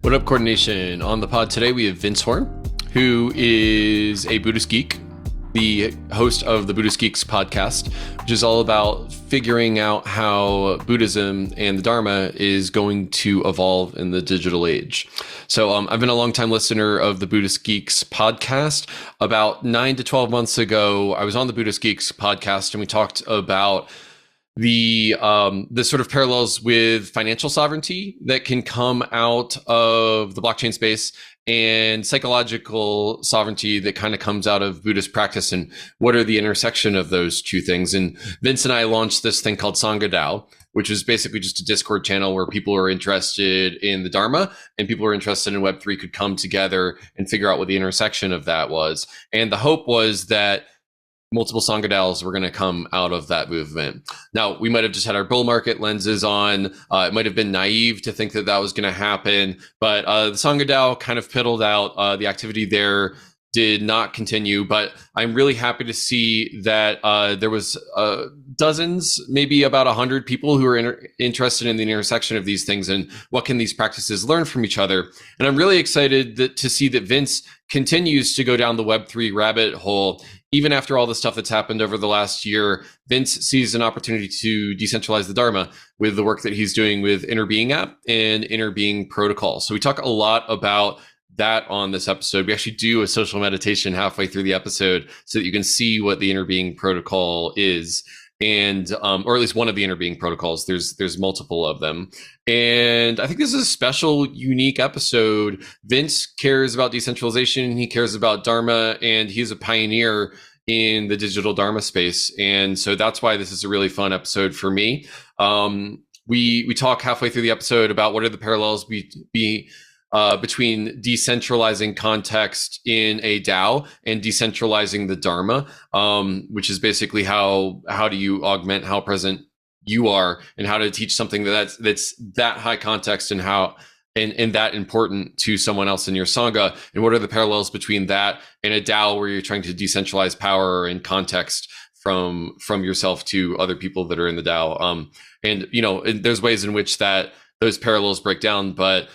What up, Coordination? On the pod today, we have Vince Horn, who is a Buddhist Geek, the host of the Buddhist Geeks podcast, which is all about figuring out how Buddhism and the Dharma is going to evolve in the digital age. So I've been a longtime listener of the Buddhist Geeks podcast. About 9 to 12 months ago, I was on the Buddhist Geeks podcast and we talked about the sort of parallels with financial sovereignty that can come out of the blockchain space and psychological sovereignty that kind of comes out of Buddhist practice, and what are the intersection of those two things. And Vince and I launched this thing called Sangha DAO, which is basically just a Discord channel where people who are interested in the Dharma and people who are interested in Web3 could come together and figure out what the intersection of that was. And the hope was that multiple Sangha DAOs were going to come out of that movement. Now, we might have just had our bull market lenses on. It might have been naive to think that that was going to happen, but the Sangha DAO kind of piddled out. The activity there did not continue, but I'm really happy to see that there was dozens, maybe about 100 people who are interested in the intersection of these things and what can these practices learn from each other. And I'm really excited to see that Vince continues to go down the Web3 rabbit hole. Even after all the stuff that's happened over the last year, Vince sees an opportunity to decentralize the Dharma with the work that he's doing with Interbeing app and Interbeing protocol. So we talk a lot about that on this episode. We actually do a social meditation halfway through the episode so that you can see what the Interbeing protocol is, and or at least one of the Interbeing protocols. There's multiple of them, and I think this is a special, unique episode. Vince cares about decentralization, he cares about Dharma, and he's a pioneer in the digital Dharma space, and so that's why this is a really fun episode for me. We talk halfway through the episode about what are the parallels between decentralizing context in a DAO and decentralizing the Dharma, which is basically how do you augment how present you are and how to teach something that's that high context and how and that important to someone else in your Sangha, and what are the parallels between that and a DAO where you're trying to decentralize power and context from yourself to other people that are in the DAO. And you know, there's ways in which that those parallels break down, but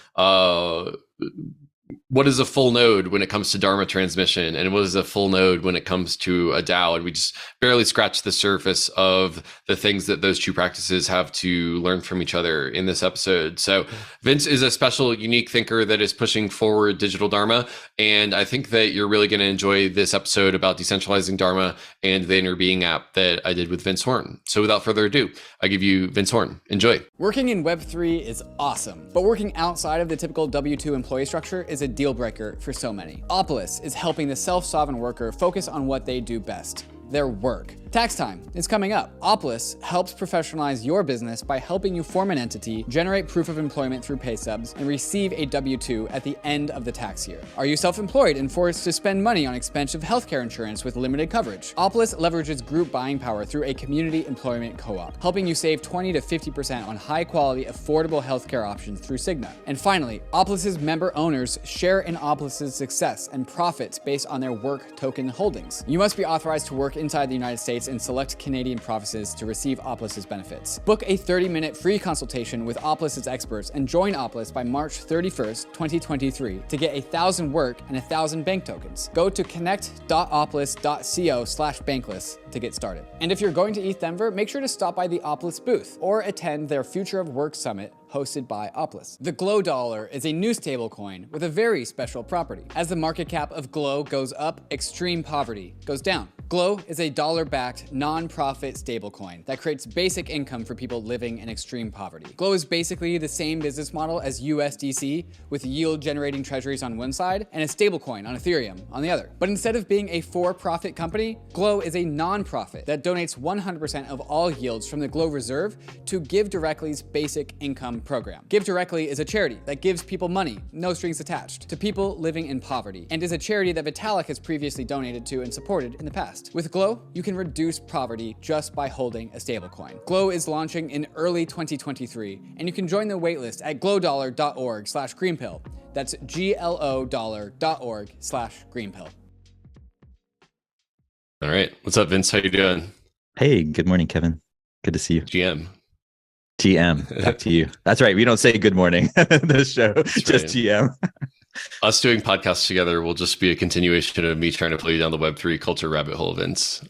what is a full node when it comes to Dharma transmission, and what is a full node when it comes to a DAO? And we just barely scratched the surface of the things that those two practices have to learn from each other in this episode. So Vince is a special, unique thinker that is pushing forward digital Dharma, and I think that you're really going to enjoy this episode about decentralizing Dharma and the Interbeing app that I did with Vince Horn. So without further ado, I give you Vince Horn. Enjoy. Working in Web3 is awesome, but working outside of the typical W-2 employee structure is a deal breaker for so many. OPOLIS is helping the self-sovereign worker focus on what they do best: their work. Tax time is coming up. OPOLIS helps professionalize your business by helping you form an entity, generate proof of employment through pay stubs, and receive a W-2 at the end of the tax year. Are you self-employed and forced to spend money on expensive healthcare insurance with limited coverage? OPOLIS leverages group buying power through a community employment co-op, helping you save 20 to 50% on high-quality, affordable healthcare options through Cigna. And finally, OPOLIS's member owners share in OPOLIS's success and profits based on their work token holdings. You must be authorized to work inside the United States in select Canadian provinces to receive OPOLIS's benefits. Book a 30-minute free consultation with OPOLIS's experts and join OPOLIS by March 31st, 2023 to get 1,000 work and 1,000 bank tokens. Go to connect.opolis.co/bankless to get started. And if you're going to ETH Denver, make sure to stop by the OPOLIS booth or attend their Future of Work Summit hosted by OPOLIS. The Glow dollar is a new stablecoin with a very special property. As the market cap of Glow goes up, extreme poverty goes down. Glow is a dollar-backed, non-profit stablecoin that creates basic income for people living in extreme poverty. Glow is basically the same business model as USDC, with yield-generating treasuries on one side and a stablecoin on Ethereum on the other. But instead of being a for-profit company, Glow is a non-profit that donates 100% of all yields from the Glow Reserve to Give Directly's basic income program. Give Directly is a charity that gives people money, no strings attached, to people living in poverty, and is a charity that Vitalik has previously donated to and supported in the past. With Glow, you can reduce poverty just by holding a stablecoin. Glow is launching in early 2023, and you can join the waitlist at glowdollar.org/greenpill. That's glodollar.org/greenpill. All right. What's up, Vince? How you doing? Hey, good morning, Kevin. Good to see you. GM. TM, back to you. That's right. We don't say good morning in this show, just right. TM. Us doing podcasts together will just be a continuation of me trying to play down the Web3 culture rabbit hole, Vince.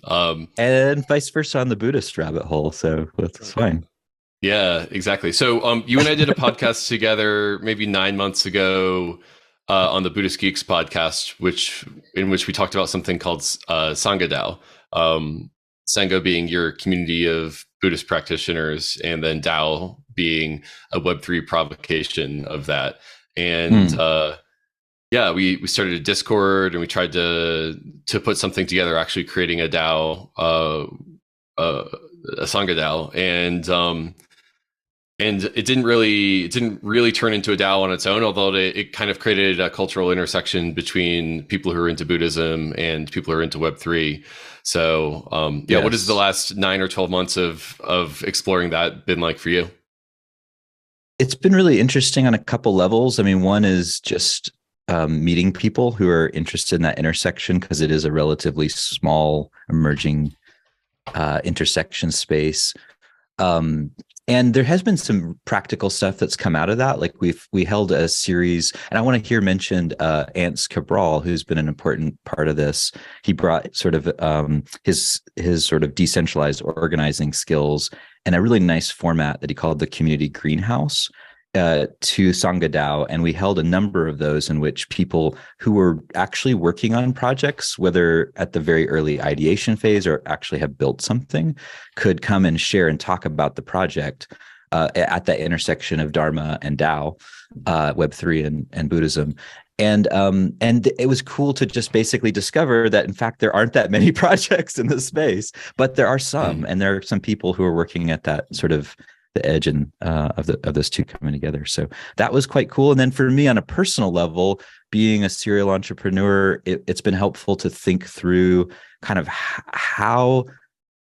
And vice versa on the Buddhist rabbit hole. So that's fine. Yeah, exactly. So you and I did a podcast together maybe 9 months ago on the Buddhist Geeks podcast, in which we talked about something called Sangha DAO. Sangha being your community of Buddhist practitioners, and then DAO being a Web3 provocation of that. And yeah, we started a Discord, and we tried to put something together, actually creating a DAO, a Sangha DAO, and it didn't really turn into a DAO on its own, although it kind of created a cultural intersection between people who are into Buddhism and people who are into Web3. So yeah, yes. What has the last 9 or 12 months of exploring that been like for you? It's been really interesting on a couple levels. I mean, one is just meeting people who are interested in that intersection, because it is a relatively small emerging intersection space. And there has been some practical stuff that's come out of that. Like we held a series, and I want to hear mentioned Ants Cabral, who's been an important part of this. He brought sort of his sort of decentralized organizing skills and a really nice format that he called the Community Greenhouse to Sangha DAO, and we held a number of those in which people who were actually working on projects, whether at the very early ideation phase or actually have built something, could come and share and talk about the project at that intersection of Dharma and DAO, Web3 and Buddhism. And it was cool to just basically discover that, in fact, there aren't that many projects in this space, but there are some, and there are some people who are working at that sort of the edge and of those two coming together. So that was quite cool. And then for me on a personal level, being a serial entrepreneur, it's been helpful to think through kind of how,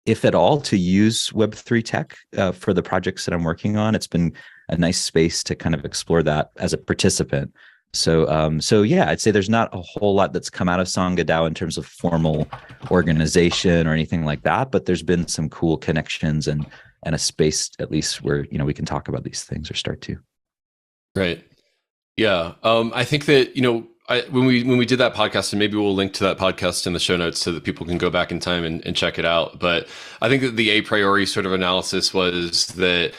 if at all, to use Web3 tech for the projects that I'm working on. It's been a nice space to kind of explore that as a participant. So yeah, I'd say there's not a whole lot that's come out of Sangha DAO in terms of formal organization or anything like that, but there's been some cool connections and a space at least where, we can talk about these things or start to. Right. Yeah. I think that, when we did that podcast, and maybe we'll link to that podcast in the show notes so that people can go back in time and check it out. But I think that the a priori sort of analysis was that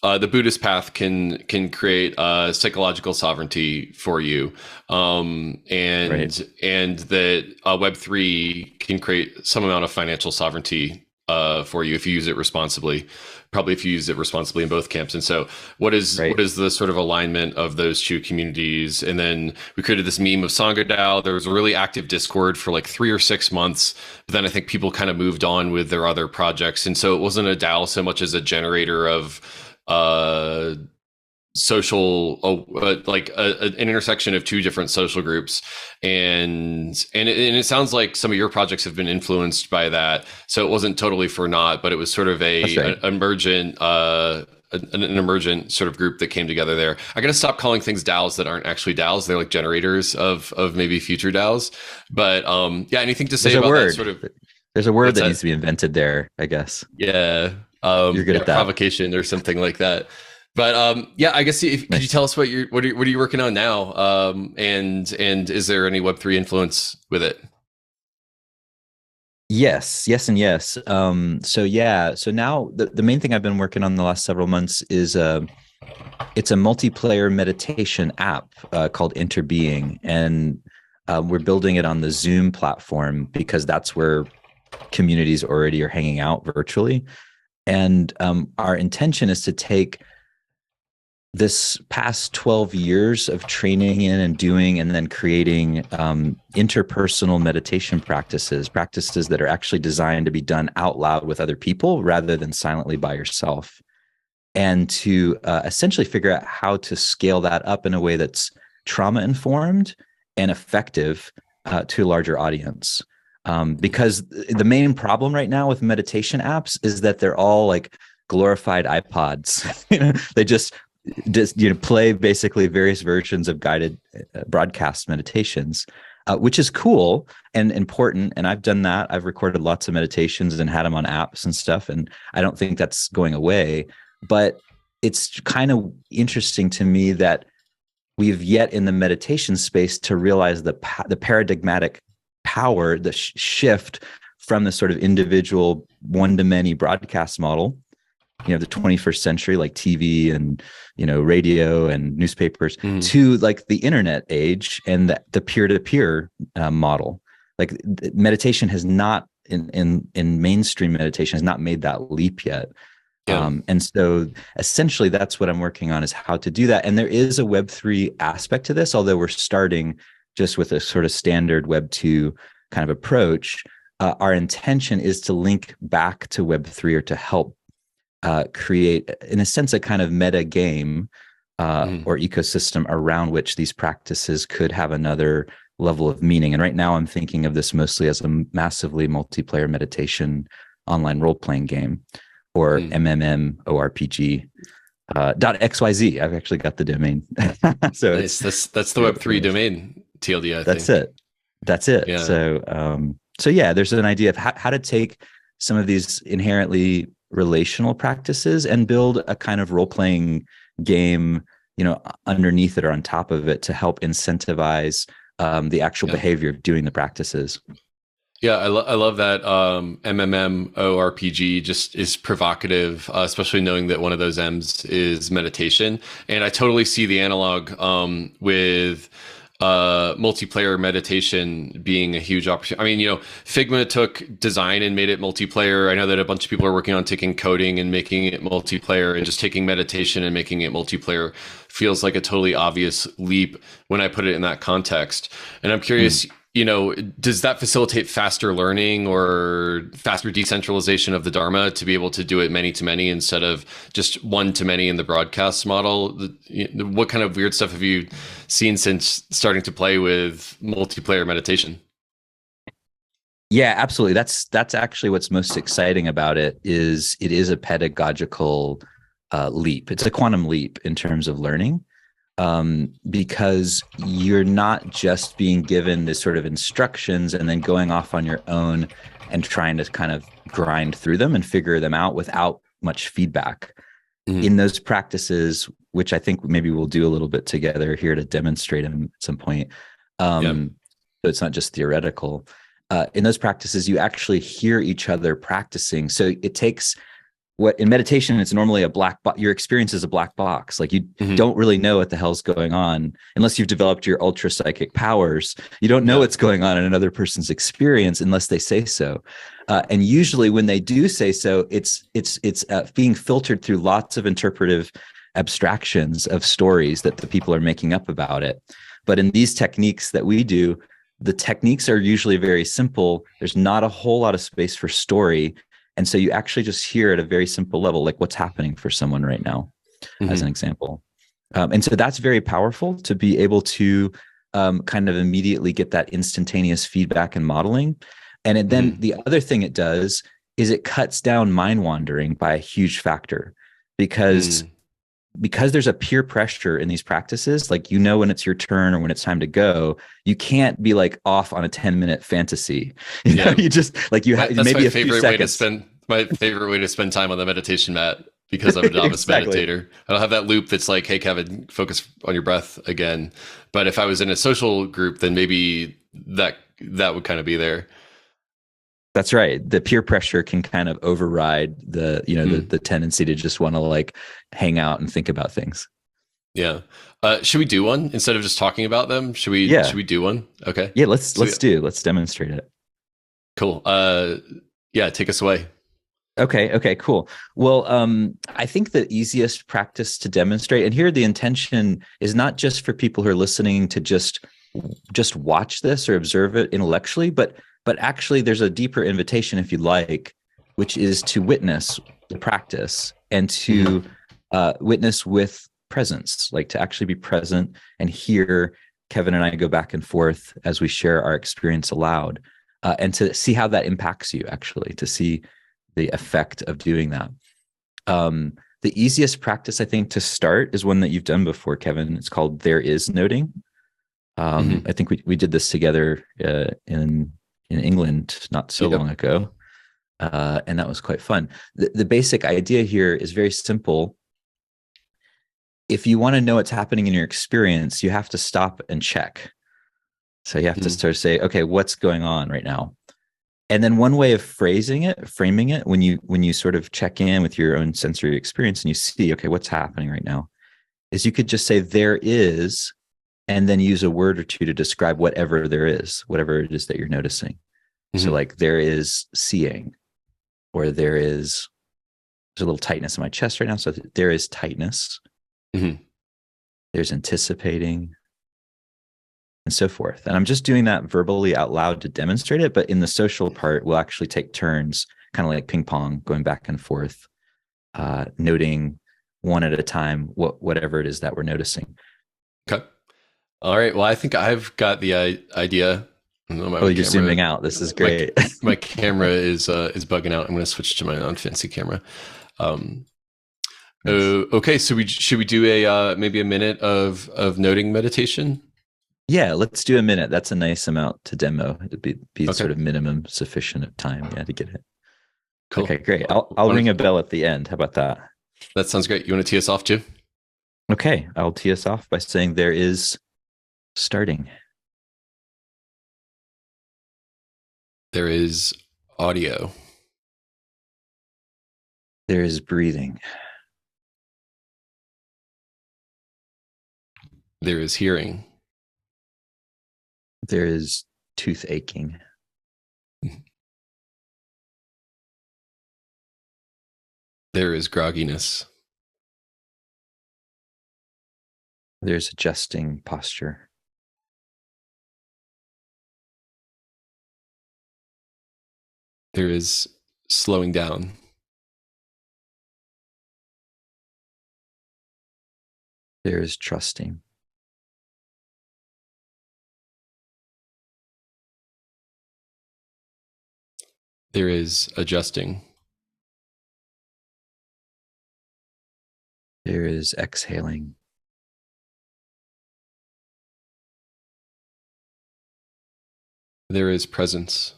the Buddhist path can create psychological sovereignty for you, and that Web3 can create some amount of financial sovereignty for you if you use it responsibly. Probably if you use it responsibly in both camps. And so, what is the sort of alignment of those two communities? And then we created this meme of Sangha DAO. There was a really active Discord for like 3 or 6 months, but then I think people kind of moved on with their other projects, and so it wasn't a DAO so much as a generator of social, like an intersection of two different social groups, and it sounds like some of your projects have been influenced by that. So it wasn't totally for naught, but it was sort of an emergent sort of group that came together there. I got to stop calling things DAOs that aren't actually DAOs. They're like generators of maybe future DAOs. But yeah, anything to say about that sort of? There's a word that needs to be invented there, I guess. Yeah. You're good at that. Provocation or something like that. But yeah, I guess could you tell us what are you working on now? And is there any Web3 influence with it? Yes, and yes. So now the main thing I've been working on the last several months is it's a multiplayer meditation app called Interbeing, and we're building it on the Zoom platform because that's where communities already are hanging out virtually. And our intention is to take this past 12 years of training in and doing and then creating interpersonal meditation practices that are actually designed to be done out loud with other people rather than silently by yourself, and to essentially figure out how to scale that up in a way that's trauma-informed and effective to a larger audience. Because the main problem right now with meditation apps is that they're all like glorified iPods. They just play basically various versions of guided broadcast meditations. which is cool and important. And I've done that. I've recorded lots of meditations and had them on apps and stuff. And I don't think that's going away. But it's kind of interesting to me that we've yet in the meditation space to realize the paradigmatic power, the shift from the sort of individual one-to-many broadcast model, the 21st century, like TV and, radio and newspapers, to like the internet age and the peer-to-peer model. Like meditation has not, in mainstream meditation, has not made that leap yet. Yeah. And so essentially that's what I'm working on, is how to do that. And there is a Web3 aspect to this, although we're starting just with a sort of standard Web2 kind of approach. Our intention is to link back to Web3, or to help create, in a sense, a kind of meta game or ecosystem around which these practices could have another level of meaning. And right now I'm thinking of this mostly as a massively multiplayer meditation online role-playing game, or MMORPG .xyz. I've actually got the domain. So nice. That's the Web3 domain, TLD, I think. That's it. Yeah. So yeah, there's an idea of how to take some of these inherently relational practices and build a kind of role-playing game, underneath it or on top of it, to help incentivize the actual behavior of doing the practices. Yeah, I love that MMORPG just is provocative, especially knowing that one of those M's is meditation. And I totally see the analog with multiplayer meditation being a huge opportunity. I mean, Figma took design and made it multiplayer. I know that a bunch of people are working on taking coding and making it multiplayer, and just taking meditation and making it multiplayer feels like a totally obvious leap when I put it in that context. And I'm curious, does that facilitate faster learning or faster decentralization of the Dharma to be able to do it many to many instead of just one to many in the broadcast model? What kind of weird stuff have you seen since starting to play with multiplayer meditation? Yeah, absolutely. That's actually what's most exciting about it. Is a pedagogical leap. It's a quantum leap in terms of learning. Because you're not just being given this sort of instructions and then going off on your own and trying to kind of grind through them and figure them out without much feedback. In those practices, which I think maybe we'll do a little bit together here to demonstrate them at some point. So it's not just theoretical. In those practices, you actually hear each other practicing. So it takes, what in meditation, it's normally a black box. Your experience is a black box. Like you don't really know what the hell's going on unless you've developed your ultra psychic powers. You don't know what's going on in another person's experience unless they say so. And usually when they do say so, it's being filtered through lots of interpretive abstractions of stories that the people are making up about it. But in these techniques that we do, the techniques are usually very simple. There's not a whole lot of space for story. And so you actually just hear at a very simple level, like what's happening for someone right now, as an example. And so that's very powerful to be able to kind of immediately get that instantaneous feedback and modeling. And then the other thing it does is it cuts down mind wandering by a huge factor, because there's a peer pressure in these practices. Like, when it's your turn or when it's time to go, you can't be like off on a 10-minute fantasy. You just like, you have maybe a few seconds. My favorite way to spend time on the meditation mat, because I'm a novice meditator. I don't have that loop that's like, hey, Kevin, focus on your breath again. But if I was in a social group, then maybe that would kind of be there. That's right. The peer pressure can kind of override the tendency to just want to like hang out and think about things. Yeah. Should we do one instead of just talking about them? Should we do one? Okay. Yeah, let's demonstrate it. Cool. Yeah, take us away. Okay, cool. Well, I think the easiest practice to demonstrate, and here the intention is not just for people who are listening to just watch this or observe it intellectually, but actually there's a deeper invitation, if you like, which is to witness the practice and to witness with presence, like to actually be present and hear Kevin and I go back and forth as we share our experience aloud, and to see how that impacts you, actually, to see the effect of doing that. The easiest practice, I think, to start is one that you've done before, Kevin. It's called there is noting. I think we did this together in England not so long ago, and that was quite fun. The basic idea here is very simple. If you want to know what's happening in your experience, you have to stop and check. So you have to sort of say, okay, what's going on right now? And then one way of framing it, when you sort of check in with your own sensory experience and you see, okay, what's happening right now, is you could just say there is, and then use a word or two to describe whatever there is, whatever it is that you're noticing. So like there is seeing, or there's a little tightness in my chest right now. So there is tightness. There's anticipating, and so forth. And I'm just doing that verbally out loud to demonstrate it. But in the social part, we'll actually take turns, kind of like ping pong, going back and forth, noting one at a time, whatever it is that we're noticing. Okay. All right. Well, I think I've got the idea. You're zooming out. This is great. My camera is bugging out. I'm going to switch to my non-fancy camera. Okay. So should we do maybe a minute of noting meditation? Yeah, let's do a minute. That's a nice amount to demo. It'd be sort of minimum sufficient of time, to get it. Cool. Okay, great. I'll ring a bell at the end. How about that? That sounds great. You want to tee us off too? Okay, I'll tee us off by saying there is starting. There is audio. There is breathing. There is hearing. There is tooth aching. There is grogginess. There's adjusting posture. There is slowing down. There is trusting. There is adjusting. There is exhaling. There is presence.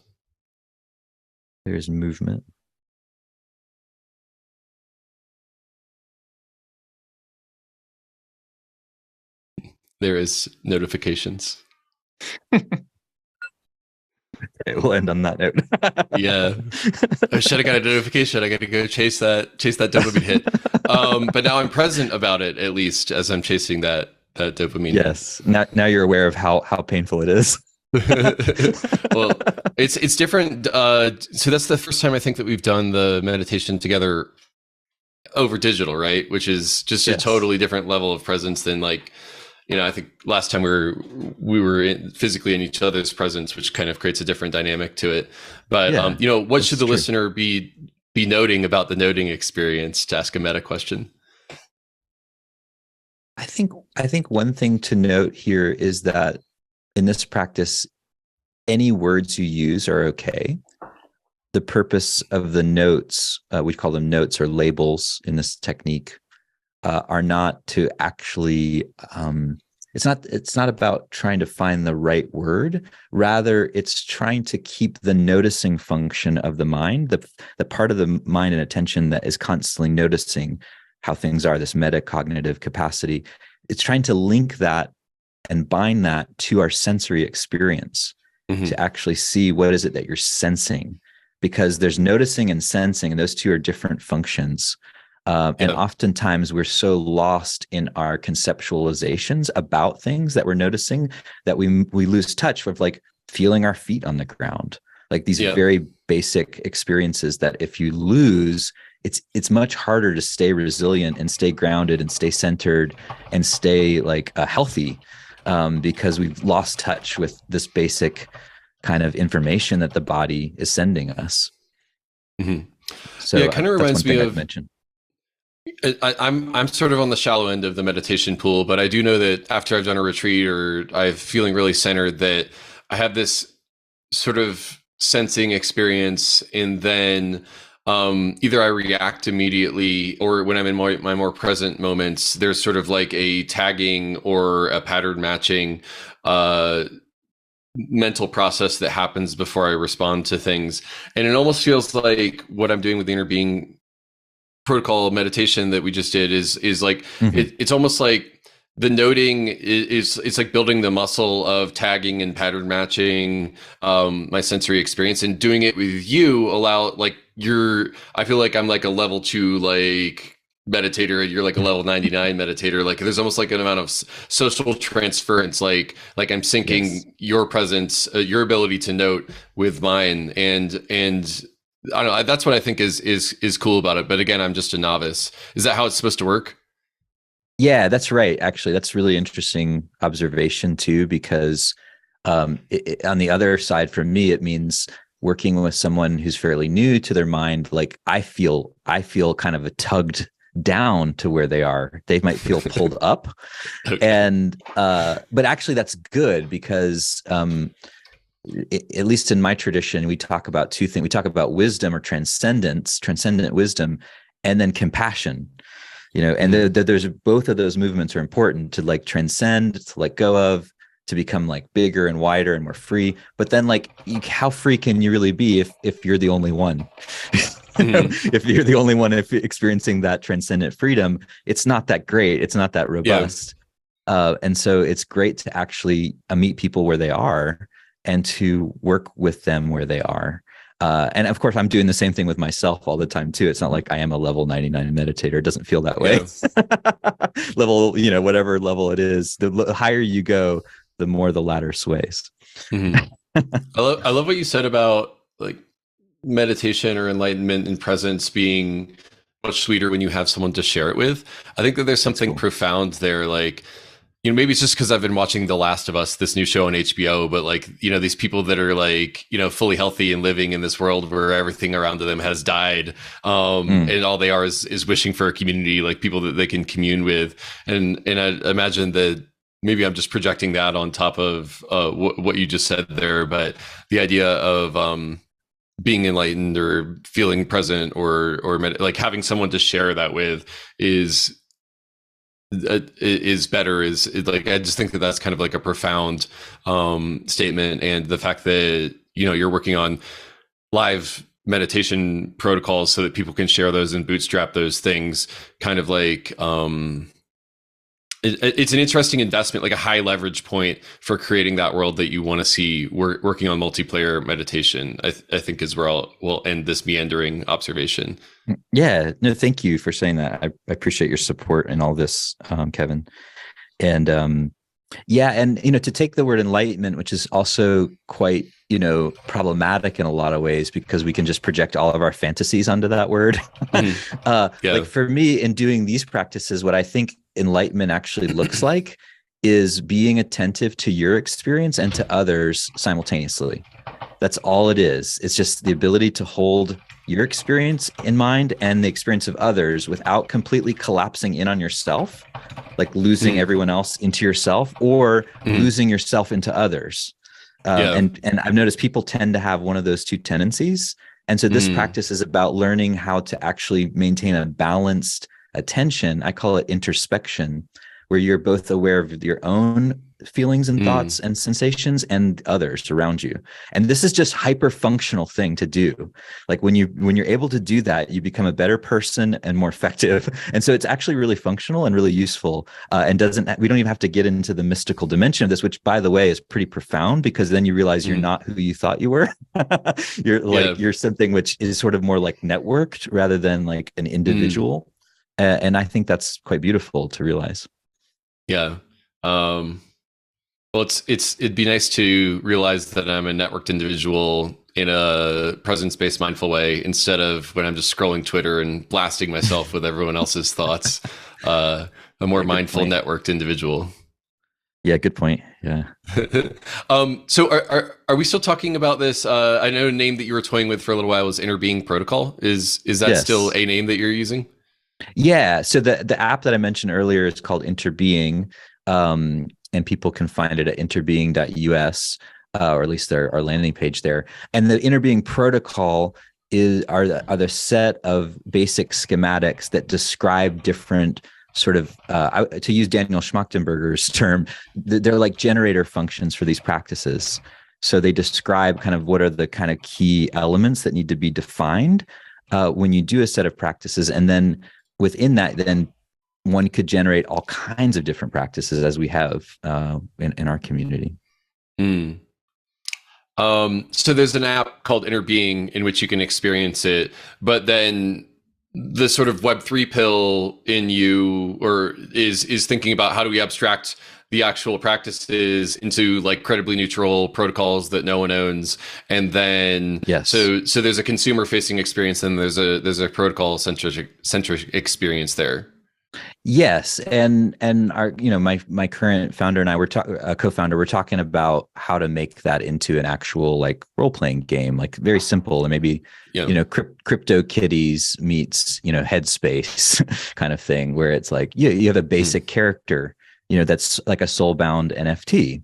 There is movement. There is notifications. Okay, we'll end on that note. Yeah. I should have got a notification. I got to go chase that dopamine hit. But now I'm present about it, at least as I'm chasing that dopamine. Yes. Now you're aware of how painful it is. Well, it's different. So that's the first time I think that we've done the meditation together over digital, right? Which is just a totally different level of presence than I think last time we were physically in each other's presence, which kind of creates a different dynamic to it. But what should the listener be noting about the noting experience, to ask a meta question? I think one thing to note here is that in this practice, any words you use are okay. The purpose of the notes, we call them notes or labels in this technique, are not to actually it's not about trying to find the right word. Rather, it's trying to keep the noticing function of the mind, the part of the mind and attention that is constantly noticing how things are, this metacognitive capacity. It's trying to link that and bind that to our sensory experience, to actually see what is it that you're sensing, because there's noticing and sensing, and those two are different functions. And oftentimes we're so lost in our conceptualizations about things that we're noticing that we lose touch with, like feeling our feet on the ground, like these very basic experiences that if you lose, it's much harder to stay resilient and stay grounded and stay centered and stay healthy, because we've lost touch with this basic kind of information that the body is sending us. So it kind of reminds me of. Mentioned. I'm sort of on the shallow end of the meditation pool, but I do know that after I've done a retreat or I'm feeling really centered, that I have this sort of sensing experience, and then either I react immediately, or when I'm in my more present moments, there's sort of like a tagging or a pattern matching mental process that happens before I respond to things. And it almost feels like what I'm doing with the Interbeing protocol meditation that we just did is like, it's almost like the noting is it's like building the muscle of tagging and pattern matching my sensory experience, and doing it with you I feel like I'm like a level 2 like meditator, and you're like a level 99 meditator. Like there's almost like an amount of social transference, like I'm syncing your presence, your ability to note with mine, and I don't know, that's what I think is cool about it. But again, I'm just a novice. Is that how it's supposed to work? Yeah, that's right. Actually, that's really interesting observation too, because on the other side, for me, it means working with someone who's fairly new to their mind. Like I feel kind of a tugged down to where they are. They might feel pulled up, and but actually, that's good because at least in my tradition, we talk about two things. We talk about wisdom or transcendent wisdom, and then compassion. And there's both of those movements are important to like transcend, to let go of, to become like bigger and wider and more free. But then like, how free can you really be if you're the only one? If you're the only one experiencing that transcendent freedom, it's not that great. It's not that robust. And so it's great to actually meet people where they are and to work with them where they are. And of course, I'm doing the same thing with myself all the time too. It's not like I am a level 99 meditator. It doesn't feel that way. Level, whatever level it is, the higher you go, the more the ladder sways. I love what you said about like meditation or enlightenment and presence being much sweeter when you have someone to share it with. I think that there's something profound there. Like, maybe it's just because I've been watching The Last of Us, this new show on HBO, but like, these people that are like, fully healthy and living in this world where everything around them has died. And all they are is wishing for a community, like people that they can commune with. And I imagine that maybe I'm just projecting that on top of what you just said there. But the idea of being enlightened or feeling present or like having someone to share that with is better, is like, I just think that that's kind of like a profound statement. And the fact that you're working on live meditation protocols so that people can share those and bootstrap those things, kind of like it's an interesting investment, like a high leverage point for creating that world that you want to see. Working on multiplayer meditation, I think is where we'll end this meandering observation. Yeah, no, thank you for saying that. I appreciate your support in all this, Kevin. And to take the word enlightenment, which is also quite problematic in a lot of ways, because we can just project all of our fantasies onto that word. Like for me, in doing these practices, what I think enlightenment actually looks like is being attentive to your experience and to others simultaneously. That's all it is. It's just the ability to hold your experience in mind and the experience of others without completely collapsing in on yourself, like losing everyone else into yourself or losing yourself into others. And I've noticed people tend to have one of those two tendencies. And so this practice is about learning how to actually maintain a balanced attention. I call it introspection, where you're both aware of your own feelings and thoughts and sensations and others around you. And this is just hyper functional thing to do. Like when you're able to do that, you become a better person and more effective. And so it's actually really functional and really useful. And we don't even have to get into the mystical dimension of this, which by the way is pretty profound, because then you realize you're not who you thought you were. You're something which is sort of more like networked rather than like an individual. And I think that's quite beautiful to realize. Yeah. Well, it'd be nice to realize that I'm a networked individual in a presence-based mindful way, instead of when I'm just scrolling Twitter and blasting myself with everyone else's thoughts. A more mindful, networked individual. Yeah, good point. Yeah. So are we still talking about this? I know a name that you were toying with for a little while was Interbeing Protocol. Is that still a name that you're using? Yeah. So the app that I mentioned earlier is called Interbeing. And people can find it at interbeing.us, or at least our landing page there. And the Interbeing protocol are the set of basic schematics that describe different sort of, to use Daniel Schmachtenberger's term, they're like generator functions for these practices. So they describe kind of what are the kind of key elements that need to be defined when you do a set of practices. And then within that, then one could generate all kinds of different practices as we have in our community. Mm. So there's an app called Interbeing in which you can experience it, but then the sort of Web3 pill in you is thinking about how do we abstract the actual practices into like credibly neutral protocols that no one owns, and then yes. So there's a consumer facing experience, and there's a protocol centric experience there. Yes, and our my current founder and I co-founder, we're talking about how to make that into an actual like role playing game, like very simple, and maybe Crypto Kitties meets Headspace kind of thing, where it's like you have a basic character, that's like a soul bound NFT,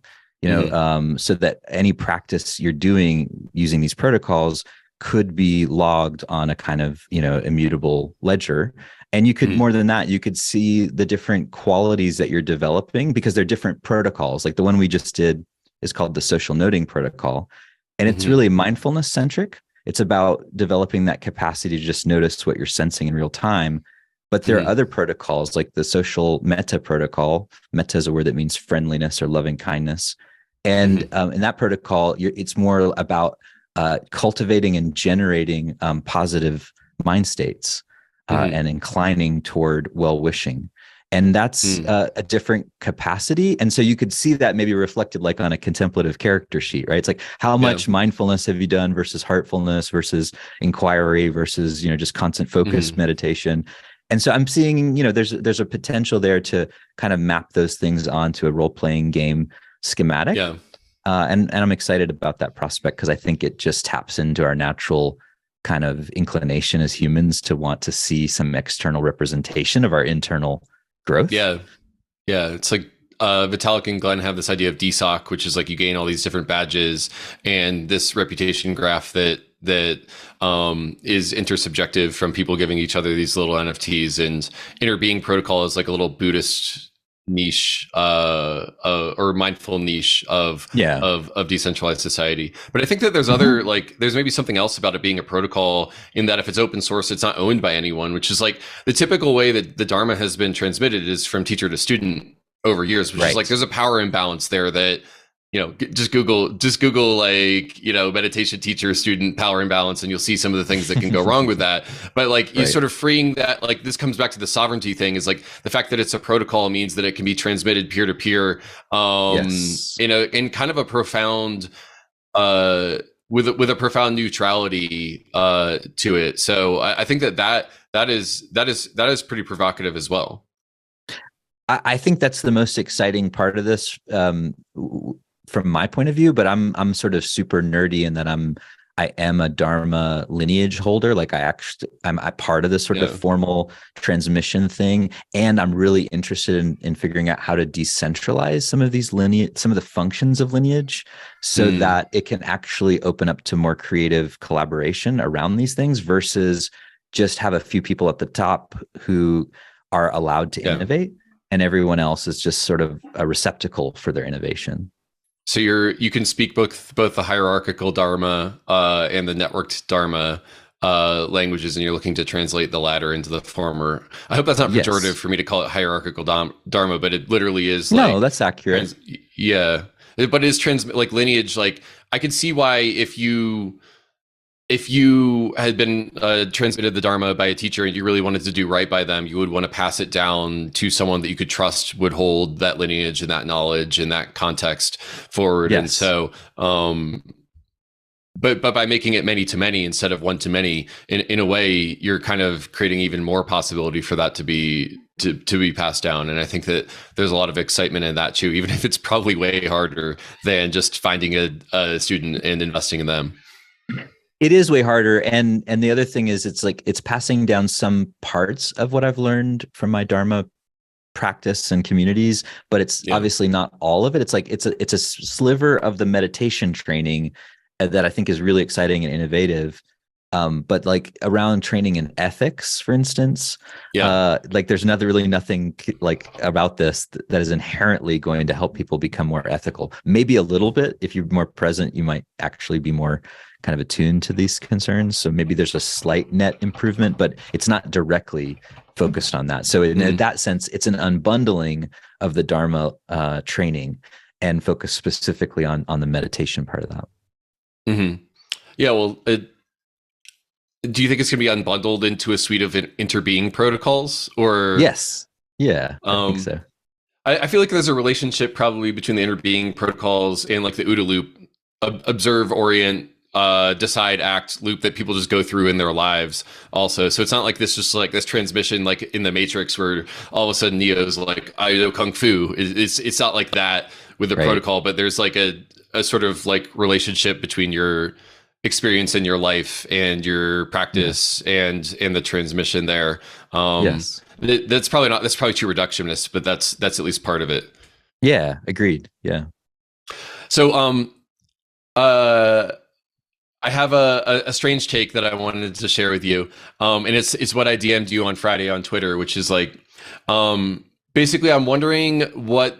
so that any practice you're doing using these protocols could be logged on a kind of immutable ledger. And you could, more than that, you could see the different qualities that you're developing, because they're different protocols. Like the one we just did is called the social noting protocol. And it's really mindfulness centric. It's about developing that capacity to just notice what you're sensing in real time. But there are other protocols like the social metta protocol. Metta is a word that means friendliness or loving kindness. And in that protocol, it's more about cultivating and generating positive mind states. And inclining toward well-wishing. And that's a different capacity. And so you could see that maybe reflected like on a contemplative character sheet, right? It's like how much mindfulness have you done versus heartfulness versus inquiry versus, just constant focus meditation. And so I'm seeing, there's a potential there to kind of map those things onto a role-playing game schematic. Yeah. And I'm excited about that prospect, because I think it just taps into our natural kind of inclination as humans to want to see some external representation of our internal growth. Yeah. It's like Vitalik and Glenn have this idea of DSOC, which is like you gain all these different badges and this reputation graph that is intersubjective from people giving each other these little NFTs. And Interbeing protocol is like a little Buddhist niche or mindful niche of decentralized society. But I think that there's other there's maybe something else about it being a protocol, in that if it's open source, it's not owned by anyone, which is like the typical way that the Dharma has been transmitted is from teacher to student over years, which is like there's a power imbalance there that just Google like, meditation teacher student power imbalance, and you'll see some of the things that can go wrong with that. But like you sort of freeing that, like this comes back to the sovereignty thing, is like the fact that it's a protocol means that it can be transmitted peer to peer, in kind of a profound, with a profound neutrality to it. So I think that is pretty provocative as well. I think that's the most exciting part of this, from my point of view, but I'm sort of super nerdy in that I am a Dharma lineage holder. Like I'm a part of this sort of formal transmission thing. And I'm really interested in figuring out how to decentralize some of these some of the functions of lineage, so that it can actually open up to more creative collaboration around these things, versus just have a few people at the top who are allowed to innovate, and everyone else is just sort of a receptacle for their innovation. So you can speak both the hierarchical Dharma and the networked Dharma languages, and you're looking to translate the latter into the former. I hope that's not pejorative for me to call it hierarchical Dharma, but it literally is. No, that's accurate. But it is like lineage. Like I could see why if you had been transmitted the Dharma by a teacher and you really wanted to do right by them, you would want to pass it down to someone that you could trust would hold that lineage and that knowledge and that context forward. And so, but by making it many to many instead of one to many, in a way, you're kind of creating even more possibility for that to be passed down. And I think that there's a lot of excitement in that too, even if it's probably way harder than just finding a student and investing in them. It is way harder. And the other thing is it's passing down some parts of what I've learned from my Dharma practice and communities, but it's obviously not all of it. It's like, it's a sliver of the meditation training that I think is really exciting and innovative. But like around training in ethics, for instance, Yeah. like there's nothing like about this that is inherently going to help people become more ethical. Maybe a little bit. If you're more present, you might actually be more kind of attuned to these concerns. So maybe there's a slight net improvement, but it's not directly focused on that. So in that sense, it's an unbundling of the Dharma training and focus specifically on the meditation part of that. Mm-hmm. Yeah. Well, do you think it's going to be unbundled into a suite of interbeing protocols, or? Yes. Yeah, I think so. I feel like there's a relationship probably between the interbeing protocols and like the OODA loop, observe, orient, decide, act loop that people just go through in their lives also. So it's not like this, just like this transmission, like in the Matrix, where all of a sudden Neo's like, I know Kung Fu. It's not like that with the protocol, but there's like a sort of like relationship between your experience in your life and your practice and the transmission there. Yes. That's probably too reductionist, but that's at least part of it. Yeah, agreed. Yeah. So I have a strange take that I wanted to share with you. And it's what I DM'd you on Friday on Twitter, which is like, basically I'm wondering what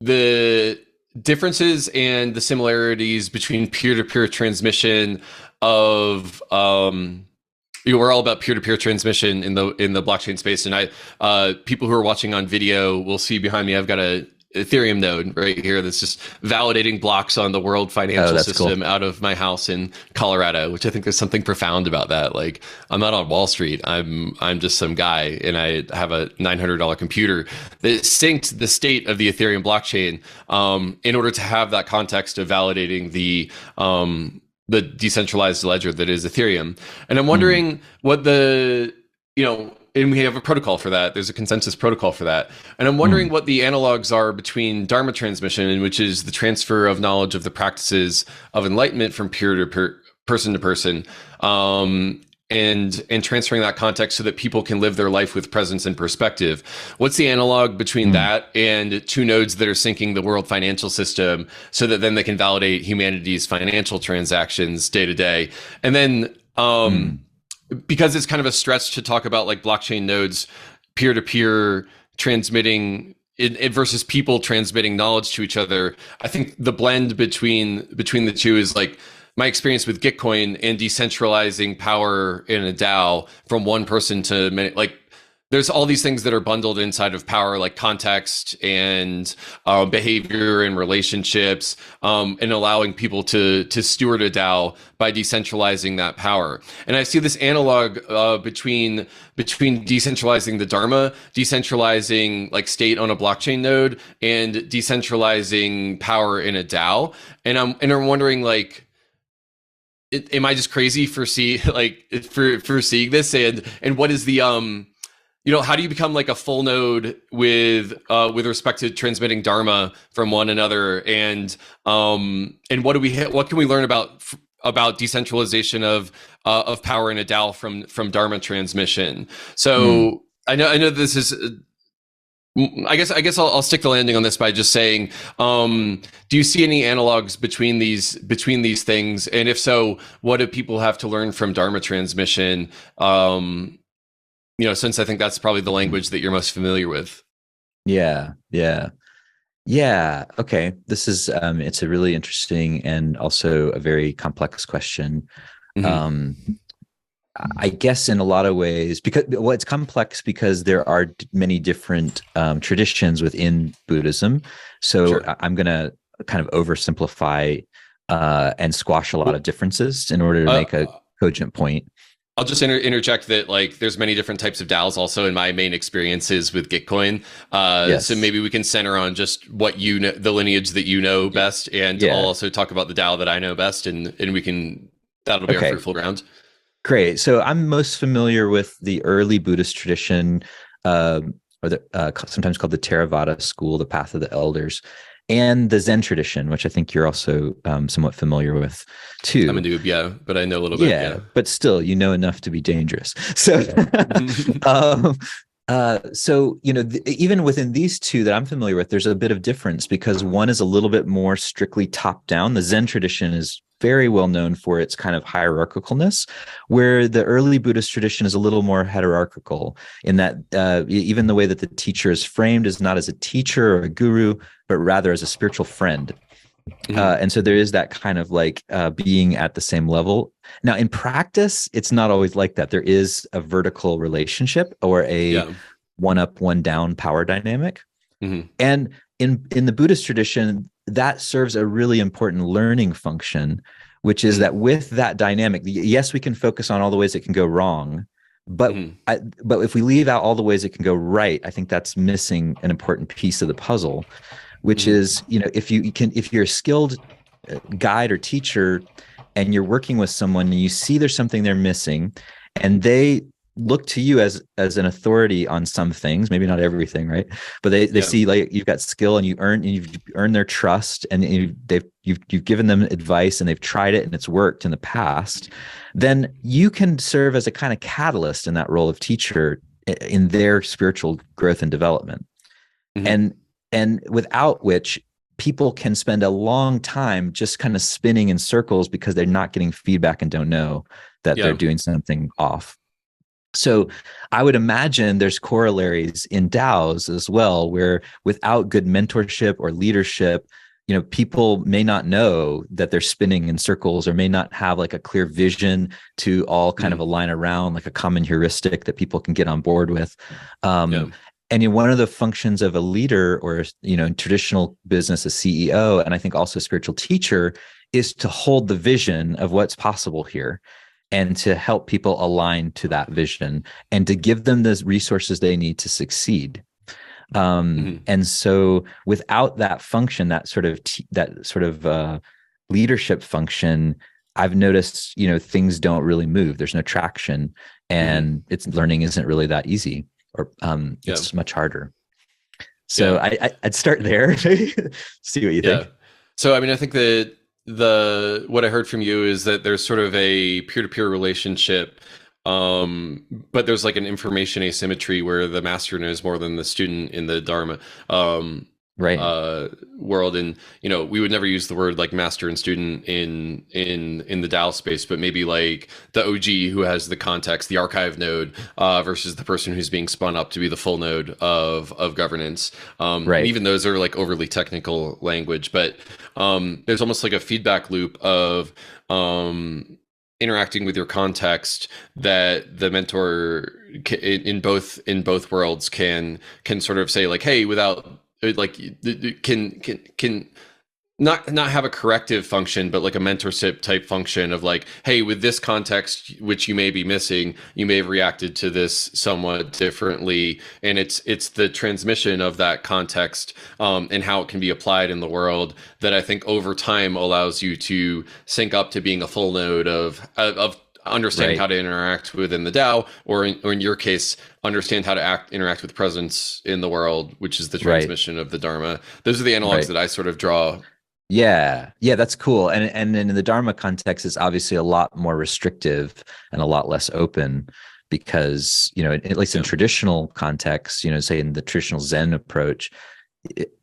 the differences and the similarities between peer-to-peer transmission of, we're all about peer-to-peer transmission in the blockchain space. And people who are watching on video will see behind me, I've got a Ethereum node right here that's just validating blocks on the world financial system out of my house in Colorado, which I think there's something profound about that. Like, I'm not on Wall Street. I'm just some guy, and I have a $900 computer that synced the state of the Ethereum blockchain in order to have that context of validating the decentralized ledger that is Ethereum. And I'm wondering what the, and we have a protocol for that. There's a consensus protocol for that. And I'm wondering what the analogs are between Dharma transmission, which is the transfer of knowledge of the practices of enlightenment from peer to peer, person to person, and transferring that context so that people can live their life with presence and perspective. What's the analog between that and two nodes that are syncing the world financial system so that then they can validate humanity's financial transactions day to day? And then, because it's kind of a stretch to talk about like blockchain nodes peer-to-peer transmitting it versus people transmitting knowledge to each other. I think the blend between the two is like my experience with Gitcoin and decentralizing power in a DAO from one person to many. Like, there's all these things that are bundled inside of power, like context and behavior and relationships, and allowing people to steward a DAO by decentralizing that power. And I see this analog between decentralizing the Dharma, decentralizing like state on a blockchain node, and decentralizing power in a DAO. And I'm wondering, like, am I just crazy for seeing this? And what is the how do you become like a full node with respect to transmitting Dharma from one another? And what can we learn about decentralization of power in a DAO from Dharma transmission? So I know this is. I guess I'll stick the landing on this by just saying, do you see any analogs between these things? And if so, what do people have to learn from Dharma transmission? Since I think that's probably the language that you're most familiar with. Yeah. Okay. This is, it's a really interesting and also a very complex question. I guess in a lot of ways, it's complex because there are many different traditions within Buddhism. So sure. I'm going to kind of oversimplify and squash a lot of differences in order to make a cogent point. I'll just interject that like there's many different types of DAOs also in my main experiences with Gitcoin. Yes. So maybe we can center on just what the lineage that you know best, and I'll also talk about the DAO that I know best, and that'll be our fruitful ground. Great. So I'm most familiar with the early Buddhist tradition, or sometimes called the Theravada school, the Path of the Elders, and the Zen tradition, which I think you're also somewhat familiar with too. I'm a noob, but I know a little bit. Yeah, but still, you know enough to be dangerous. So, even within these two that I'm familiar with, there's a bit of difference because one is a little bit more strictly top down. The Zen tradition is very well known for its kind of hierarchicalness, where the early Buddhist tradition is a little more hierarchical in that even the way that the teacher is framed is not as a teacher or a guru, but rather as a spiritual friend. And so there is that kind of like being at the same level. Now, in practice, it's not always like that. There is a vertical relationship or a one up, one down power dynamic. And in the Buddhist tradition, that serves a really important learning function, which is that with that dynamic, yes, we can focus on all the ways it can go wrong, but but if we leave out all the ways it can go right, I think that's missing an important piece of the puzzle, which is, if you're a skilled guide or teacher and you're working with someone and you see there's something they're missing and they look to you as an authority on some things, maybe not everything, right? But they see like you've got skill and you've earned their trust, and you've given them advice and they've tried it and it's worked in the past. Then you can serve as a kind of catalyst in that role of teacher in their spiritual growth and development, and without which people can spend a long time just kind of spinning in circles because they're not getting feedback and don't know that they're doing something off. So I would imagine there's corollaries in DAOs as well, where without good mentorship or leadership, people may not know that they're spinning in circles or may not have like a clear vision to all kind of align around like a common heuristic that people can get on board with. And one of the functions of a leader or, in traditional business, a CEO, and I think also a spiritual teacher, is to hold the vision of what's possible here, and to help people align to that vision and to give them the resources they need to succeed. And so without that function, that sort of leadership function, I've noticed, things don't really move. There's no traction, and learning isn't really that easy, or it's much harder. So I'd start there. See what you think. So, I mean, I think that what I heard from you is that there's sort of a peer-to-peer relationship, but there's like an information asymmetry where the master knows more than the student in the Dharma world. And we would never use the word like master and student in the DAO space, but maybe like the OG who has the context, the archive node, versus the person who's being spun up to be the full node of governance. And even those are like overly technical language, but there's almost like a feedback loop of interacting with your context that the mentor in both worlds can sort of say like, hey, without like can not have a corrective function, but like a mentorship type function of like, hey, with this context, which you may be missing, you may have reacted to this somewhat differently. And it's the transmission of that context and how it can be applied in the world that I think over time allows you to sync up to being a full node of understanding how to interact within the DAO, or in your case, understand how to interact with presence in the world, which is the transmission of the Dharma. Those are the analogs that I sort of draw. Yeah, that's cool. And in the Dharma context, it's obviously a lot more restrictive and a lot less open because, at least in traditional contexts, say in the traditional Zen approach,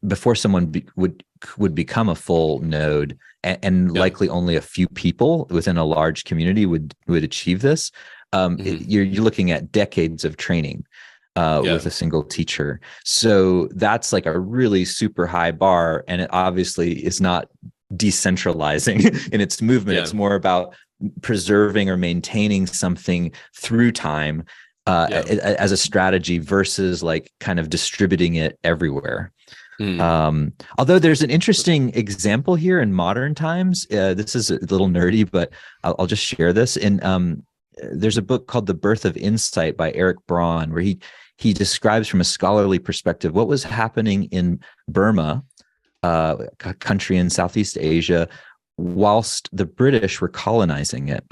before someone would become a full node, and likely only a few people within a large community would achieve this. You're looking at decades of training with a single teacher. So that's like a really super high bar, and it obviously is not decentralizing in its movement. It's more about preserving or maintaining something through time as a strategy versus like kind of distributing it everywhere. Although there's an interesting example here in modern times. This is a little nerdy, but I'll just share this. There's a book called The Birth of Insight by Eric Braun, where he describes from a scholarly perspective what was happening in Burma, a country in Southeast Asia, whilst the British were colonizing it.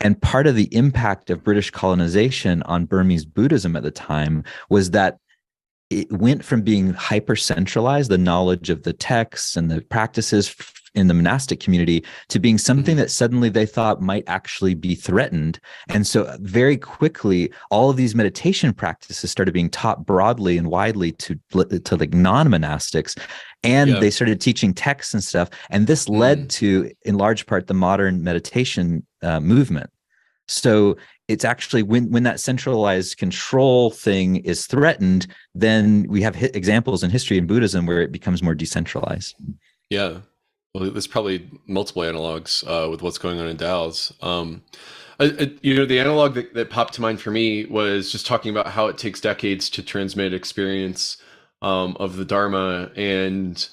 And part of the impact of British colonization on Burmese Buddhism at the time was that it went from being hyper-centralized, the knowledge of the texts and the practices in the monastic community to being something that suddenly they thought might actually be threatened. And so very quickly, all of these meditation practices started being taught broadly and widely to like non-monastics. And they started teaching texts and stuff. And this led to, in large part, the modern meditation movement. So it's actually when that centralized control thing is threatened, then we have examples in history in Buddhism where it becomes more decentralized. Yeah. Well, there's probably multiple analogs with what's going on in DAOs. The analog that popped to mind for me was just talking about how it takes decades to transmit experience of the Dharma. And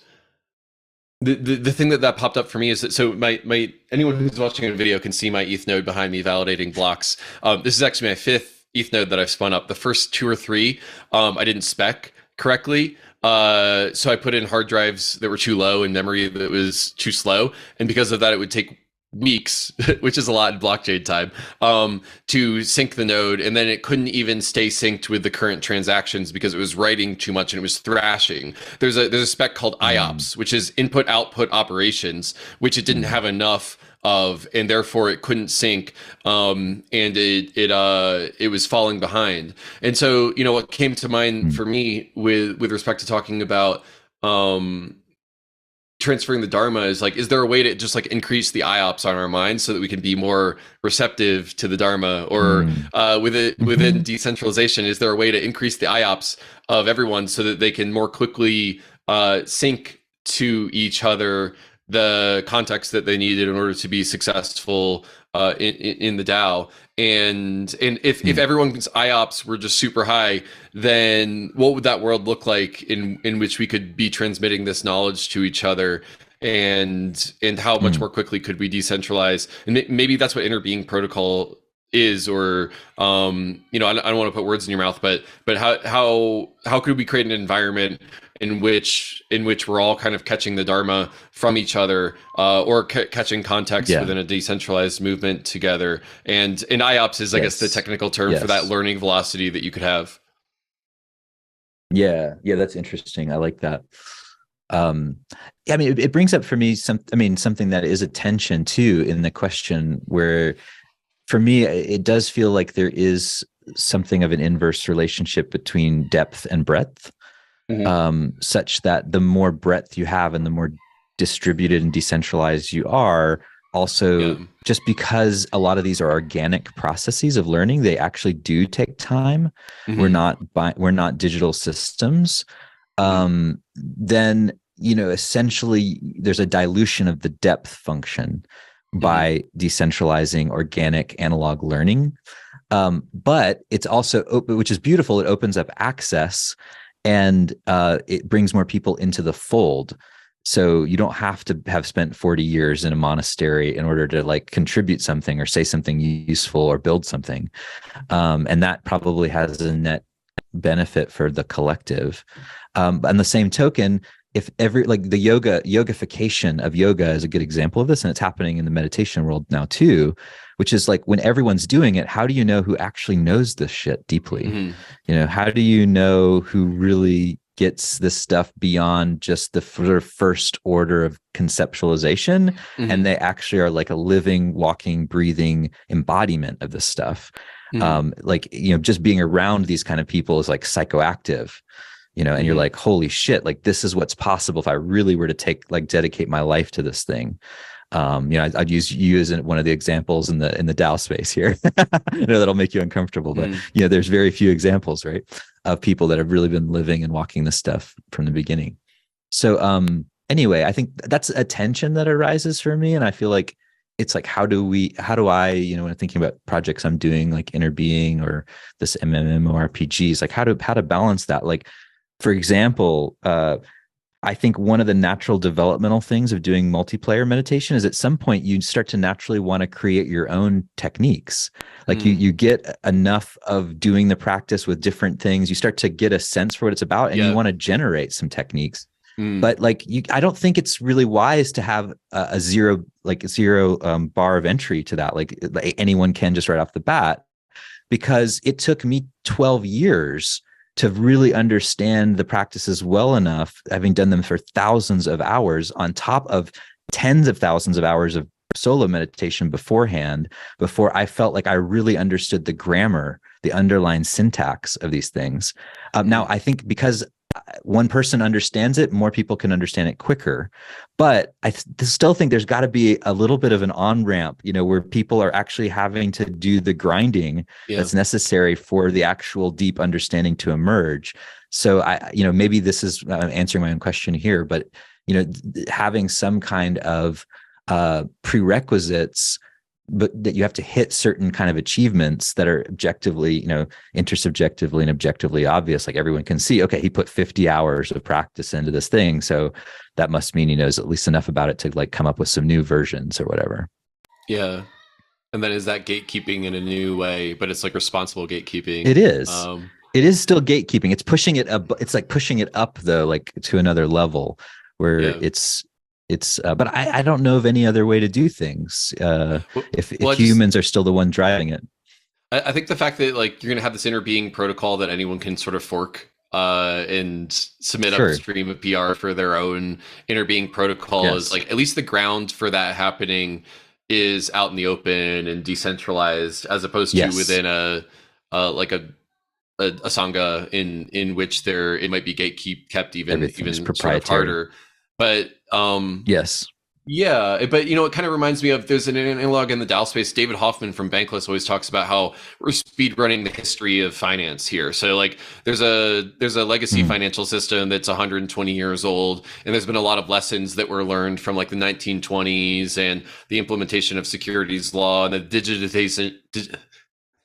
the thing that popped up for me is that, so my anyone who's watching a video can see my ETH node behind me validating blocks. This is actually my 5th ETH node that I've spun up. The first 2 or 3 I didn't spec correctly. So I put in hard drives that were too low and memory that was too slow. And because of that, it would take weeks, which is a lot in blockchain time, to sync the node. And then it couldn't even stay synced with the current transactions because it was writing too much and it was thrashing. There's a spec called IOPS, which is input output operations, which it didn't have enough of, and therefore it couldn't sync, and it was falling behind. And so, what came to mind for me with respect to talking about transferring the Dharma is there a way to just increase the IOPS on our minds so that we can be more receptive to the Dharma? Or within decentralization, is there a way to increase the IOPS of everyone so that they can more quickly sync to each other the context that they needed in order to be successful in the DAO? And if everyone's IOPS were just super high, then what would that world look like in which we could be transmitting this knowledge to each other? And how much more quickly could we decentralize? And maybe that's what Interbeing protocol is, or I don't want to put words in your mouth, but how could we create an environment in which we're all kind of catching the Dharma from each other, or catching context within a decentralized movement together? And IOPS is, I guess, the technical term for that learning velocity that you could have. Yeah, that's interesting. I like that. It brings up for me something that is a tension too in the question, where for me it does feel like there is something of an inverse relationship between depth and breadth. Such that the more breadth you have and the more distributed and decentralized you are, also just because a lot of these are organic processes of learning, they actually do take time. We're not digital systems. Then essentially there's a dilution of the depth function by decentralizing organic analog learning. But it's also open, which is beautiful. It opens up access. And it brings more people into the fold. So you don't have to have spent 40 years in a monastery in order to contribute something or say something useful or build something. And that probably has a net benefit for the collective. On the same token, if the yogification of yoga is a good example of this, and it's happening in the meditation world now too, which is when everyone's doing it, how do you know who actually knows this shit deeply? How do you know who really gets this stuff beyond just the first order of conceptualization, and they actually are a living, walking, breathing embodiment of this stuff? Just being around these kind of people is psychoactive. And you're holy shit, this is what's possible if I really were to dedicate my life to this thing. I'd use you as one of the examples in the DAO space here. I know that'll make you uncomfortable, but there's very few examples, right, of people that have really been living and walking this stuff from the beginning. So anyway, I think that's a tension that arises for me. And I feel like it's how do I, when I'm thinking about projects I'm doing like Interbeing or this MMORPGs, how to balance that? For example, I think one of the natural developmental things of doing multiplayer meditation is at some point you start to naturally want to create your own techniques. You get enough of doing the practice with different things, you start to get a sense for what it's about, and you want to generate some techniques. But I don't think it's really wise to have a zero bar of entry to that. Anyone can just right off the bat, because it took me 12 years to really understand the practices well enough, having done them for thousands of hours, on top of tens of thousands of hours of solo meditation beforehand, before I felt like I really understood the grammar, the underlying syntax of these things. Now, I think because one person understands it, more people can understand it quicker. But I still think there's got to be a little bit of an on-ramp, where people are actually having to do the grinding that's necessary for the actual deep understanding to emerge. So maybe this is answering my own question here, but having some kind of prerequisites, but that you have to hit certain kind of achievements that are objectively, intersubjectively and objectively obvious. Like everyone can see, okay, he put 50 hours of practice into this thing, so that must mean he knows at least enough about it to like come up with some new versions or whatever. Yeah. And then is that gatekeeping in a new way, but it's like responsible gatekeeping? It is. It is still gatekeeping. It's pushing it up. It's like pushing it up though, like to another level where it's but I don't know of any other way to do things if humans are still the one driving it. I think the fact that like you're going to have this interbeing protocol that anyone can sort of fork and submit upstream of PR for their own interbeing protocol is like, at least the ground for that happening is out in the open and decentralized, as opposed to within a sangha in which it might be kept even proprietary. Sort of harder. But yeah, but it kind of reminds me of, there's an analog in the DAO space. David Hoffman from Bankless always talks about how we're speed running the history of finance here. So like there's a legacy financial system that's 120 years old, and there's been a lot of lessons that were learned from like the 1920s and the implementation of securities law and the digitization.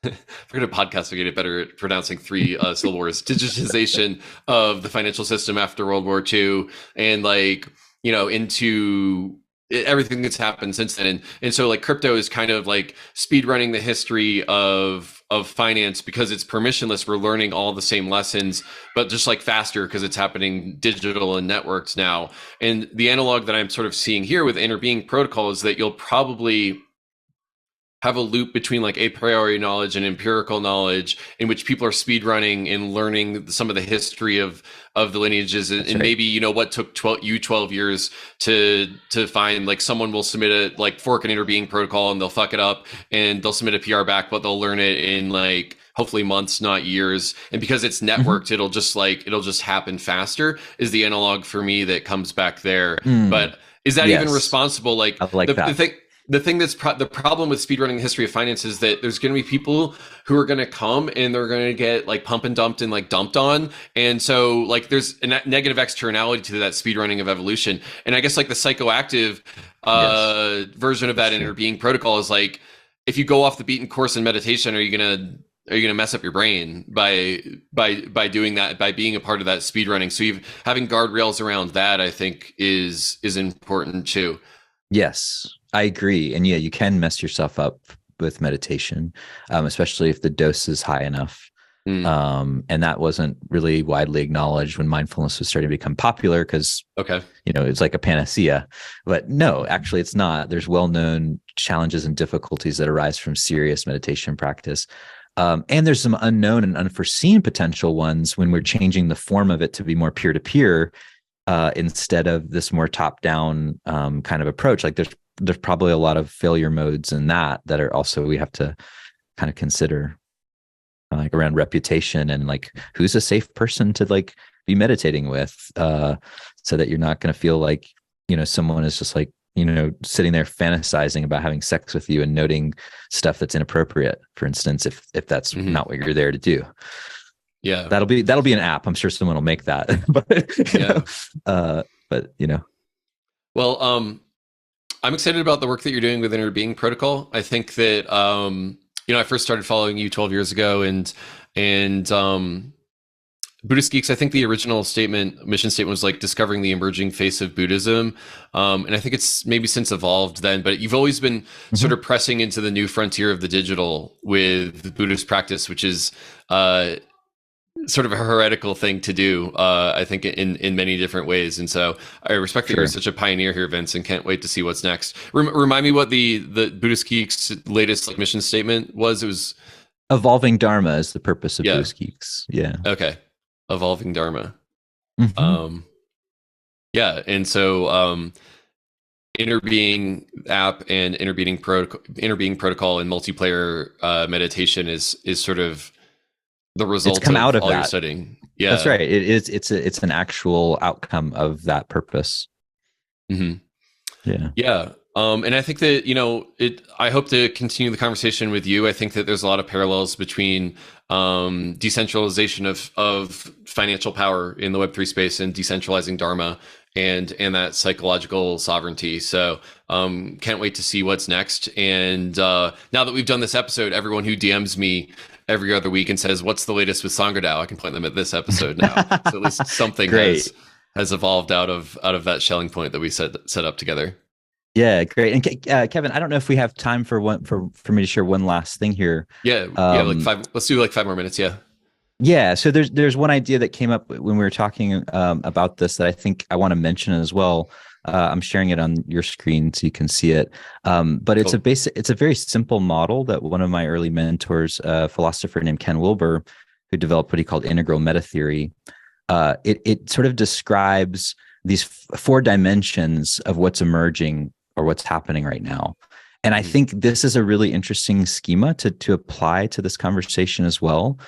If we're going to podcast, we get better at pronouncing three syllable words. Digitization of the financial system after World War II, and like, into everything that's happened since then. And so like crypto is kind of like speed running the history of finance because it's permissionless. We're learning all the same lessons, but just like faster because it's happening digital and networked now. And the analog that I'm sort of seeing here with interbeing protocol is that you'll probably have a loop between like a priori knowledge and empirical knowledge, in which people are speed running and learning some of the history of the lineages. And maybe, what took 12 years to find, like someone will submit a like fork an interbeing protocol and they'll fuck it up and they'll submit a PR back, but they'll learn it in like hopefully months, not years. And because it's networked, it'll just happen faster, is the analog for me that comes back there. But is that even responsible? Like, I like that. The thing that's the problem with speedrunning the history of finance is that there's going to be people who are going to come and they're going to get like pump and dumped and like dumped on. And so like there's a negative externality to that speedrunning of evolution. And I guess like the psychoactive version of that interbeing protocol is like, if you go off the beaten course in meditation, are you going to mess up your brain by doing that, by being a part of that speedrunning? So having guardrails around that, I think is important too. Yes, I agree. And yeah, you can mess yourself up with meditation, especially if the dose is high enough. And that wasn't really widely acknowledged when mindfulness was starting to become popular because, it's like a panacea. But no, actually it's not. There's well-known challenges and difficulties that arise from serious meditation practice. And there's some unknown and unforeseen potential ones when we're changing the form of it to be more peer-to-peer instead of this more top-down kind of approach. Like there's probably a lot of failure modes in that are also, we have to kind of consider, like around reputation and like who's a safe person to like be meditating with, so that you're not going to feel like, someone is just like, sitting there fantasizing about having sex with you and noting stuff that's inappropriate, for instance, if that's not what you're there to do. Yeah, that'll be an app. I'm sure someone will make that. Well, I'm excited about the work that you're doing with Interbeing Protocol. I think that I first started following you 12 years ago, and Buddhist Geeks, I think the original mission statement was like discovering the emerging face of Buddhism. And I think it's maybe since evolved then, but you've always been sort of pressing into the new frontier of the digital with Buddhist practice, which is sort of a heretical thing to do, I think, in many different ways. And so I respect that you're such a pioneer here, Vince, and can't wait to see what's next. Remind me what the Buddhist Geeks latest like mission statement was. It was evolving Dharma is the purpose of Buddhist Geeks. Yeah. Okay. Evolving Dharma. And so Interbeing app and Interbeing protocol and multiplayer meditation is sort of the result come of out of all your that. studying. Yeah, That's right. It is. It's an actual outcome of that purpose. hmm Yeah. Yeah. And I think that, I hope to continue the conversation with you. I think that there's a lot of parallels between decentralization of financial power in the Web3 space and decentralizing Dharma and that psychological sovereignty. So can't wait to see what's next. And now that we've done this episode, everyone who DMs me every other week and says, what's the latest with SanghaDAO? I can point them at this episode now. So at least something has evolved out of that shelling point that we set up together. Yeah, great. And Kevin, I don't know if we have time for me to share one last thing here. Yeah, like five. Let's do like 5 more minutes. Yeah. Yeah. So there's one idea that came up when we were talking about this that I think I want to mention as well. I'm sharing it on your screen so you can see it. But it's it's a very simple model that one of my early mentors, a philosopher named Ken Wilber, who developed what he called integral meta theory. It sort of describes these 4 dimensions of what's emerging or what's happening right now. And I think this is a really interesting schema to apply to this conversation as well,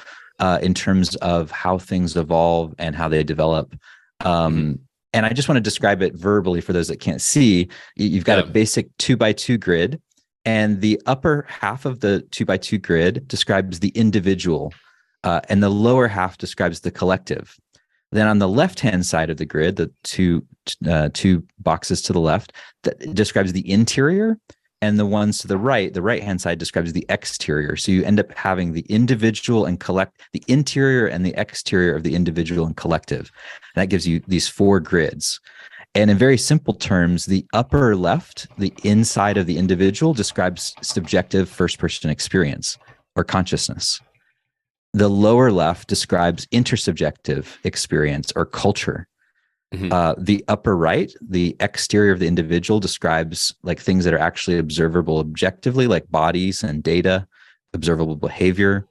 in terms of how things evolve and how they develop. And I just want to describe it verbally for those that can't see. You've got a basic 2x2 grid, and the upper half of the 2x2 grid describes the individual, and the lower half describes the collective. Then on the left-hand side of the grid, the two boxes to the left, that describes the interior, and the ones to the right-hand side describes the exterior. So you end up having the individual and the interior and the exterior of the individual and collective. And that gives you these 4 grids. And in very simple terms, the upper left, the inside of the individual, describes subjective first-person experience or consciousness. The lower left describes intersubjective experience or culture. The upper right, the exterior of the individual, describes like things that are actually observable objectively, like bodies and data, observable behavior.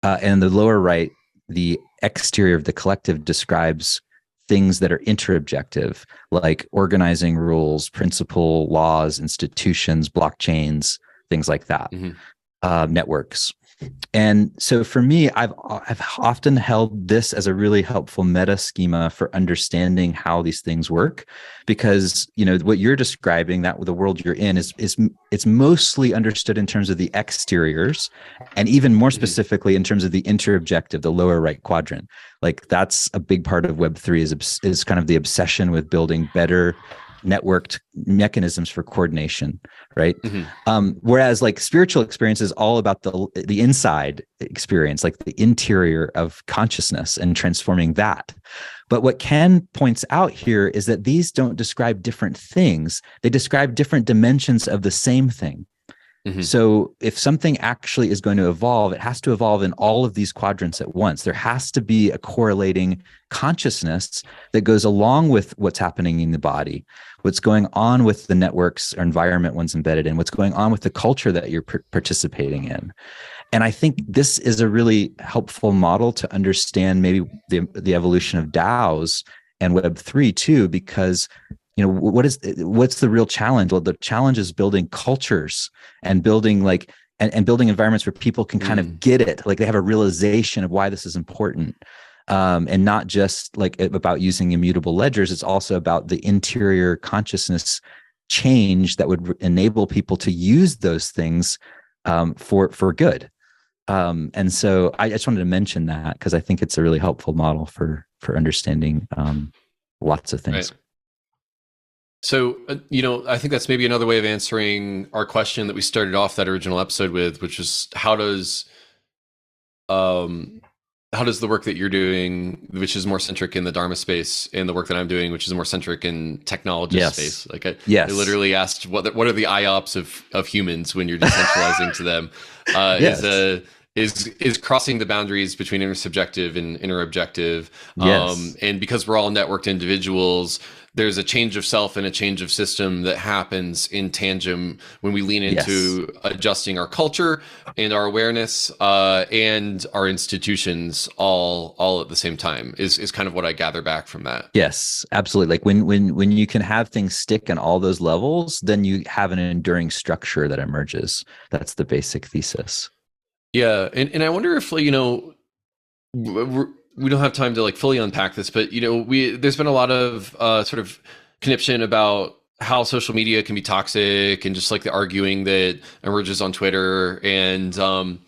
And the lower right, the exterior of the collective, describes things that are interobjective, like organizing rules, principle, laws, institutions, blockchains, things like that, networks. And so for me, I've often held this as a really helpful meta schema for understanding how these things work, because what you're describing, that the world you're in, is it's mostly understood in terms of the exteriors, and even more specifically in terms of the interobjective, the lower right quadrant. Like that's a big part of Web3 is kind of the obsession with building better networked mechanisms for coordination, right? Whereas like spiritual experience is all about the inside experience, like the interior of consciousness and transforming that. But what Ken points out here is that these don't describe different things. They describe different dimensions of the same thing. So if something actually is going to evolve, it has to evolve in all of these quadrants at once. There has to be a correlating consciousness that goes along with what's happening in the body, what's going on with the networks or environment one's embedded in, what's going on with the culture that you're participating in. And I think this is a really helpful model to understand maybe the evolution of DAOs and Web3 too, because what's the real challenge? Well, the challenge is building cultures and building and building environments where people can kind of get it, like they have a realization of why this is important, and not just like about using immutable ledgers. It's also about the interior consciousness change that would enable people to use those things for good. And so I just wanted to mention that because I think it's a really helpful model for understanding lots of things. Right. So, I think that's maybe another way of answering our question that we started off that original episode with, which is how does the work that you're doing, which is more centric in the Dharma space, and the work that I'm doing, which is more centric in technology space. Like I literally asked what are the IOPS of humans when you're decentralizing to them? is crossing the boundaries between intersubjective and interobjective. Yes. And because we're all networked individuals, there's a change of self and a change of system that happens in tandem when we lean into adjusting our culture and our awareness and our institutions all at the same time is kind of what I gather back from that. Yes, absolutely. Like when you can have things stick on all those levels, then you have an enduring structure that emerges. That's the basic thesis. Yeah, and I wonder if, you know, we don't have time to like fully unpack this, but you know, there's been a lot of sort of conniption about how social media can be toxic and just like the arguing that emerges on Twitter, and I'm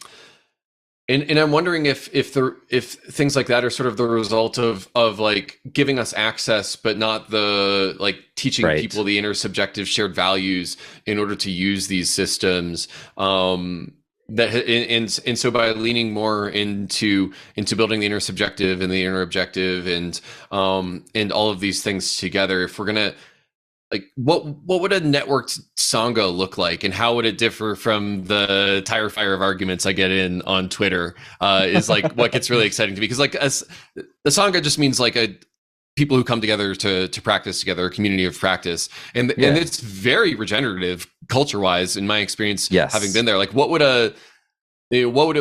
wondering if things like that are sort of the result of like giving us access, but not the like teaching people the intersubjective shared values in order to use these systems. And so by leaning more into building the intersubjective and the interobjective and all of these things together, if we're gonna like what would a networked Sangha look like, and how would it differ from the tire fire of arguments I get in on Twitter is like what gets really exciting to me, because like as the Sangha just means like a people who come together to practice together, a community of practice, and it's very regenerative culture wise in my experience. Having been there, like what would it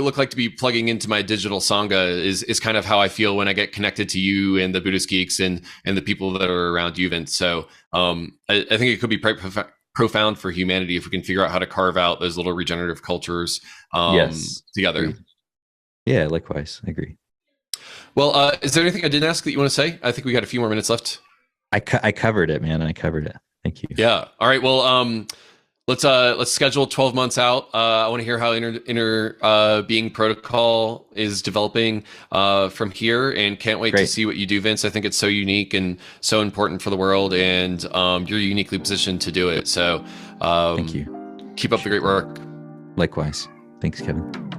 look like to be plugging into my digital Sangha is kind of how I feel when I get connected to you and the Buddhist Geeks and the people that are around you, Vince. So I think it could be profound for humanity if we can figure out how to carve out those little regenerative cultures together. Yeah, likewise. I agree. Well, is there anything I didn't ask that you want to say? I think we got a few more minutes left. I covered it, man. I covered it. Thank you. Yeah. All right. Well, let's schedule 12 months out. I want to hear how Interbeing protocol is developing from here, and can't wait to see what you do, Vince. I think it's so unique and so important for the world, and you're uniquely positioned to do it. So thank you. Keep up the great work. Likewise. Thanks, Kevin.